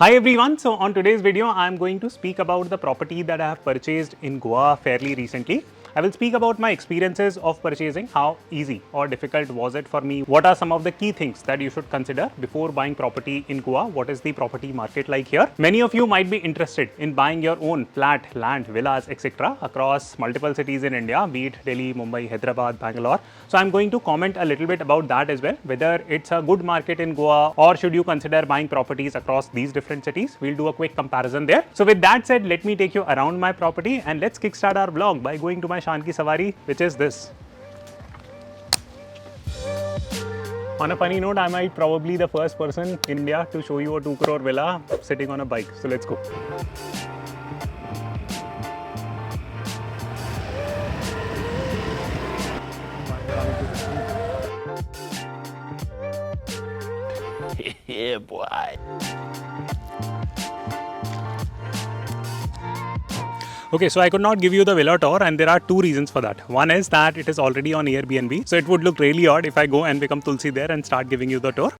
Hi everyone, so on today's video I am going to speak about the property that I have purchased in Goa fairly recently. I will speak about my experiences of purchasing, how easy or difficult was it for me, what are some of the key things that you should consider before buying property in Goa, what is the property market like here. Many of you might be interested in buying your own flat, land, villas, etc. across multiple cities in India, be it Delhi, Mumbai, Hyderabad, Bangalore. So I'm going to comment a little bit about that as well, whether it's a good market in Goa or should you consider buying properties across these different cities. We'll do a quick comparison there. So with that said, let me take you around my property and let's kickstart our vlog by going to my Shan Ki Savari, which is this. On a funny note, I might probably the first person in India to show you a 2 crore villa sitting on a bike. So let's go. Yeah, boy. Okay, so I could not give you the villa tour and there are two reasons for that. One is that it is already on Airbnb, so it would look really odd if I go and become Tulsi there and start giving you the tour.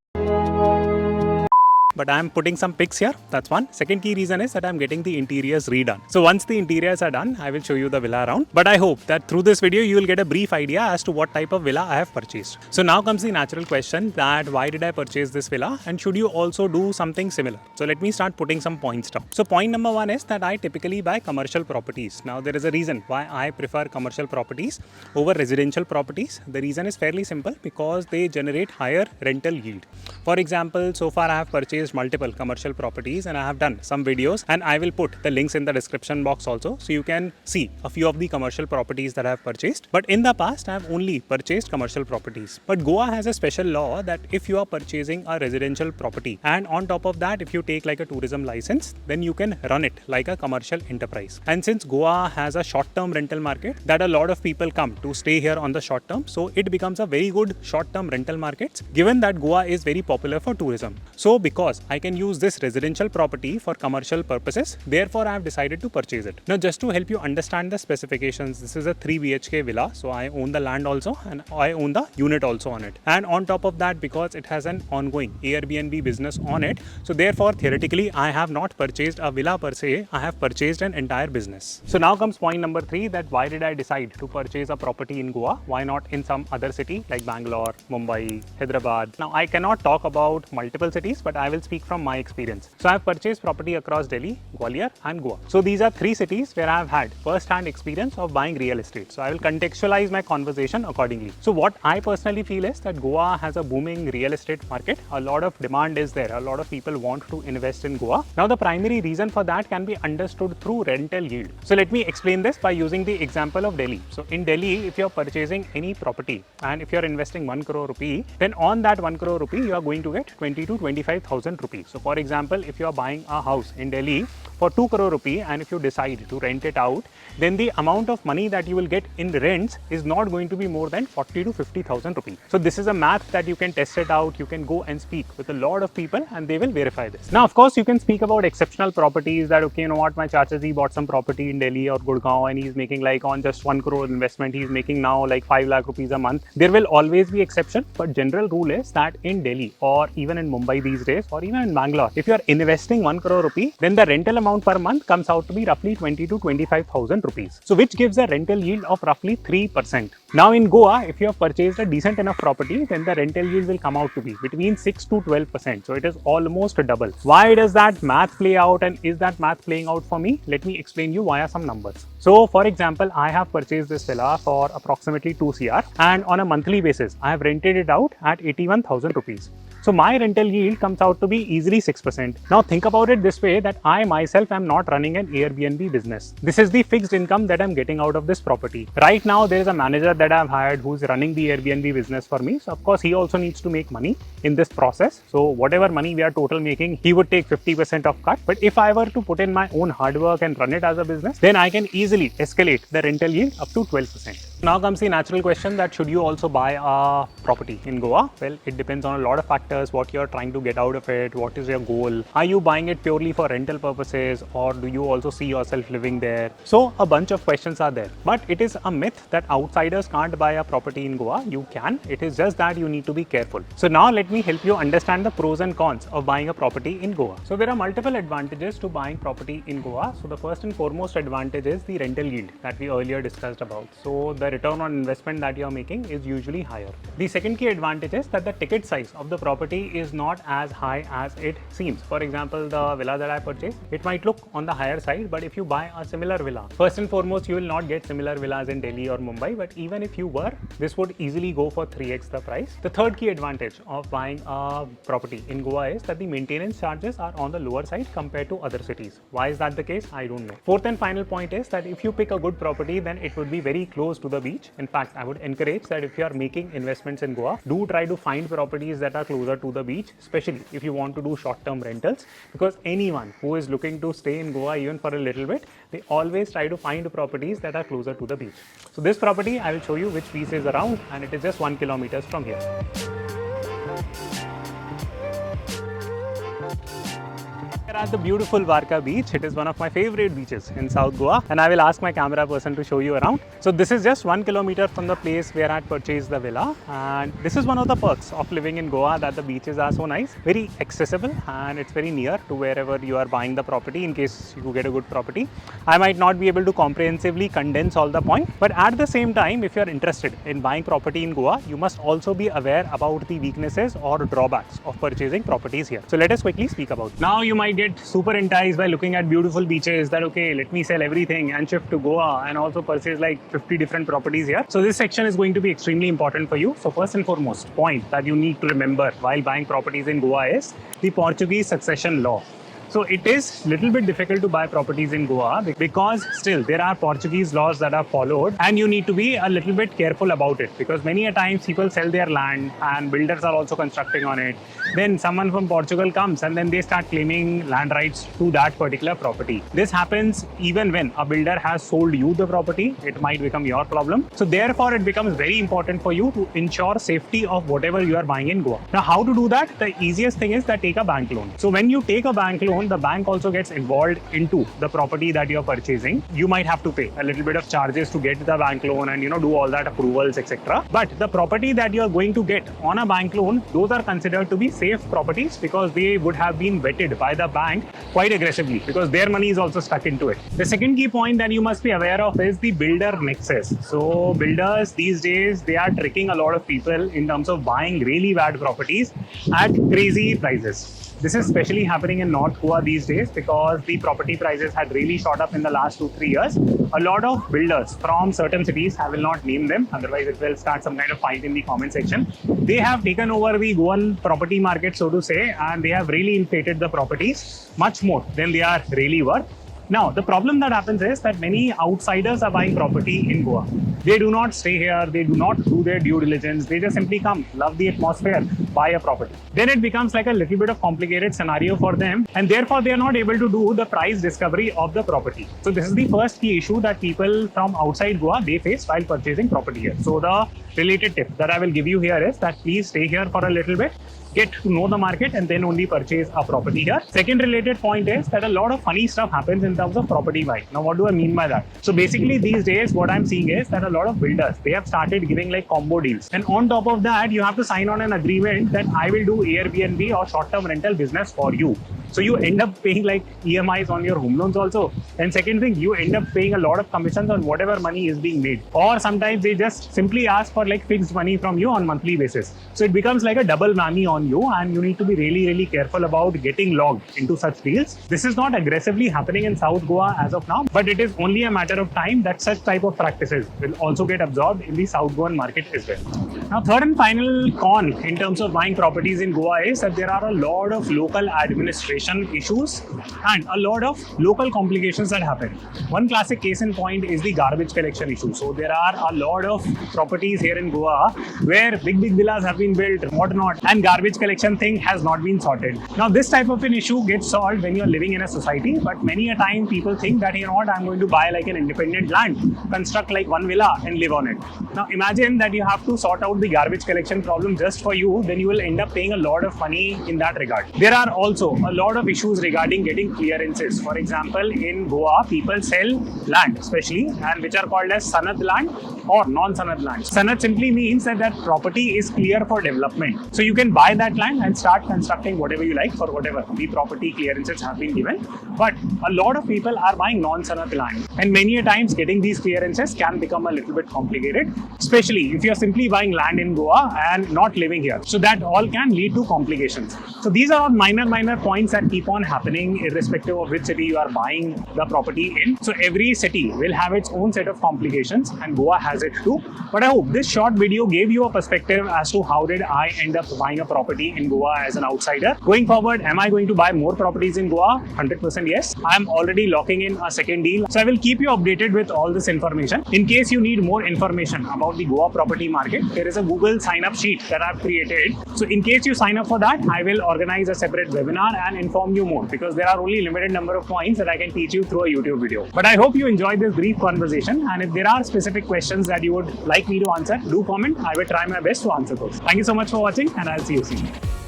But I am putting some pics here, that's one. Second key reason is that I am getting the interiors redone. So once the interiors are done, I will show you the villa around. But I hope that through this video, you will get a brief idea as to what type of villa I have purchased. So now comes the natural question that why did I purchase this villa and should you also do something similar? So let me start putting some points down. So point number one is that I typically buy commercial properties. Now there is a reason why I prefer commercial properties over residential properties. The reason is fairly simple because they generate higher rental yield. For example, so far I have purchased multiple commercial properties and I have done some videos and I will put the links in the description box also so you can see a few of the commercial properties that I have purchased. But in the past I have only purchased commercial properties. But Goa has a special law that if you are purchasing a residential property and on top of that if you take like a tourism license, then you can run it like a commercial enterprise. And since Goa has a short-term rental market that a lot of people come to stay here on the short term, so it becomes a very good short-term rental market given that Goa is very popular for tourism. So because I can use this residential property for commercial purposes, therefore I have decided to purchase it. Now just to help you understand the specifications, this is a 3 BHK villa, so I own the land also and I own the unit also on it. And on top of that, because it has an ongoing Airbnb business on it, so therefore theoretically I have not purchased a villa per se, I have purchased an entire business. So now comes point number 3, that why did I decide to purchase a property in Goa? Why not in some other city like Bangalore, Mumbai, Hyderabad? Now I cannot talk about multiple cities, but I will speak from my experience. So I have purchased property across Delhi, Gwalior and Goa. So these are 3 cities where I have had first-hand experience of buying real estate. So I will contextualize my conversation accordingly. So what I personally feel is that Goa has a booming real estate market. A lot of demand is there. A lot of people want to invest in Goa. Now the primary reason for that can be understood through rental yield. So let me explain this by using the example of Delhi. So in Delhi, if you are purchasing any property and if you are investing 1 crore rupee, then on that 1 crore rupee, you are going to get 20 to 25,000 rupees. So for example, if you are buying a house in Delhi for 2 crore rupee and if you decide to rent it out, then the amount of money that you will get in rents is not going to be more than 40 to 50,000 rupees. So this is a math that you can test it out. You can go and speak with a lot of people and they will verify this. Now, of course, you can speak about exceptional properties that, okay, you know what, my chachaji bought some property in Delhi or Gurgaon and he's making like on just 1 crore investment, he's making now like 5 lakh rupees a month. There will always be exception, but general rule is that in Delhi or even in Mumbai these days or even in Bangalore, if you are investing 1 crore rupee, then the rental amount per month comes out to be roughly 20 to 25,000 rupees. So which gives a rental yield of roughly 3%. Now in Goa, if you have purchased a decent enough property, then the rental yield will come out to be between 6 to 12%. So it is almost double. Why does that math play out and is that math playing out for me? Let me explain you via some numbers. So for example, I have purchased this villa for approximately 2 CR and on a monthly basis, I have rented it out at 81,000 rupees. So my rental yield comes out to be easily 6%. Now think about it this way, that I myself am not running an Airbnb business. This is the fixed income that I'm getting out of this property. Right now there is a manager that I've hired who's running the Airbnb business for me. So of course he also needs to make money in this process. So whatever money we are total making, he would take 50% of cut. But if I were to put in my own hard work and run it as a business, then I can easily escalate the rental yield up to 12%. Now comes the natural question that should you also buy a property in Goa? Well, it depends on a lot of factors, what you're trying to get out of it, what is your goal. Are you buying it purely for rental purposes, or do you also see yourself living there? So a bunch of questions are there. But it is a myth that outsiders can't buy a property in Goa. You can. It is just that you need to be careful. So now let me help you understand the pros and cons of buying a property in Goa. So there are multiple advantages to buying property in Goa. So the first and foremost advantage is the rental yield that we earlier discussed about. So the return on investment that you're making is usually higher. The second key advantage is that the ticket size of the property is not as high as it seems. For example, the villa that I purchased, it might look on the higher side, but if you buy a similar villa, first and foremost, you will not get similar villas in Delhi or Mumbai, but even if you were, this would easily go for 3x the price. The third key advantage of buying a property in Goa is that the maintenance charges are on the lower side compared to other cities. Why is that the case? I don't know. Fourth and final point is that if you pick a good property, then it would be very close to the beach. In fact, I would encourage that if you are making investments in Goa, do try to find properties that are closer to the beach, especially if you want to do short-term rentals, because anyone who is looking to stay in Goa even for a little bit, they always try to find properties that are closer to the beach. So this property, I will show you which beach is around, and it is just 1 kilometer from here. We're at the beautiful Varka beach. It is one of my favorite beaches in South Goa, and I will ask my camera person to show you around. So this is just 1 kilometer from the place where I had purchased the villa, and this is one of the perks of living in Goa, that the beaches are so nice, very accessible, and it's very near to wherever you are buying the property in case you get a good property. I might not be able to comprehensively condense all the points, but at the same time, if you are interested in buying property in Goa, you must also be aware about the weaknesses or drawbacks of purchasing properties here. So let us quickly speak about it. Now you might get super enticed by looking at beautiful beaches that, okay, let me sell everything and shift to Goa and also purchase like 50 different properties here. So this section is going to be extremely important for you. So first and foremost point that you need to remember while buying properties in Goa is the Portuguese succession law. So it is a little bit difficult to buy properties in Goa because still there are Portuguese laws that are followed, and you need to be a little bit careful about it, because many a times people sell their land and builders are also constructing on it. Then someone from Portugal comes and then they start claiming land rights to that particular property. This happens even when a builder has sold you the property. It might become your problem. So therefore it becomes very important for you to ensure safety of whatever you are buying in Goa. Now how to do that? The easiest thing is that take a bank loan. So when you take a bank loan, the bank also gets involved into the property that you're purchasing. You might have to pay a little bit of charges to get the bank loan and do all that approvals, etc. But the property that you're going to get on a bank loan, those are considered to be safe properties because they would have been vetted by the bank quite aggressively, because their money is also stuck into it. The second key point that you must be aware of is the builder nexus. So builders these days, they are tricking a lot of people in terms of buying really bad properties at crazy prices. This is especially happening in North Goa these days because the property prices had really shot up in the last 2-3 years. A lot of builders from certain cities, I will not name them, otherwise it will start some kind of fight in the comment section. They have taken over the Goan property market, so to say, and they have really inflated the properties much more than they are really worth. Now, the problem that happens is that many outsiders are buying property in Goa. They do not stay here, they do not do their due diligence, they just simply come, love the atmosphere, buy a property. Then it becomes like a little bit of complicated scenario for them, and therefore they are not able to do the price discovery of the property. So this is the first key issue that people from outside Goa, they face while purchasing property here. So the related tip that I will give you here is that please stay here for a little bit, get to know the market, and then only purchase a property here. Second related point is that a lot of funny stuff happens in terms of property buying. Now, what do I mean by that? So basically these days, what I'm seeing is that a lot of builders, they have started giving like combo deals. And on top of that, you have to sign on an agreement that I will do Airbnb or short-term rental business for you. So you end up paying like EMIs on your home loans also. And second thing, you end up paying a lot of commissions on whatever money is being made. Or sometimes they just simply ask for like fixed money from you on monthly basis. So it becomes like a double whammy on you, and you need to be really, really careful about getting logged into such deals. This is not aggressively happening in South Goa as of now, but it is only a matter of time that such type of practices will also get absorbed in the South Goan market as well. Now, third and final con in terms of buying properties in Goa is that there are a lot of local administration conservation issues and a lot of local complications that happen. One classic case in point is the garbage collection issue. So there are a lot of properties here in Goa where big villas have been built, whatnot, and garbage collection thing has not been sorted. Now this type of an issue gets solved when you're living in a society, but many a time people think that, you know what, I'm going to buy like an independent land, construct like one villa and live on it. Now imagine that you have to sort out the garbage collection problem just for you, then you will end up paying a lot of money in that regard. There are also a lot of issues regarding getting clearances. For example, in Goa, people sell land especially, and which are called as sanad land or non-sanad land. Sanad simply means that that property is clear for development. So you can buy that land and start constructing whatever you like for whatever the property clearances have been given. But a lot of people are buying non-sanad land, and many a times getting these clearances can become a little bit complicated, especially if you're simply buying land in Goa and not living here. So that all can lead to complications. So these are all minor points that keep on happening irrespective of which city you are buying the property in. So every city will have its own set of complications, and Goa has it too. But I hope this short video gave you a perspective as to how did I end up buying a property in Goa as an outsider. Going forward, am I going to buy more properties in Goa? 100% yes. I am already locking in a second deal. So I will keep you updated with all this information. In case you need more information about the Goa property market, there is a Google sign up sheet that I've created. So in case you sign up for that, I will organize a separate webinar and inform you more, because there are only limited number of points that I can teach you through a YouTube video. But I hope you enjoyed this brief conversation, and if there are specific questions that you would like me to answer, do comment. I will try my best to answer those. Thank you so much for watching, and I'll see you soon.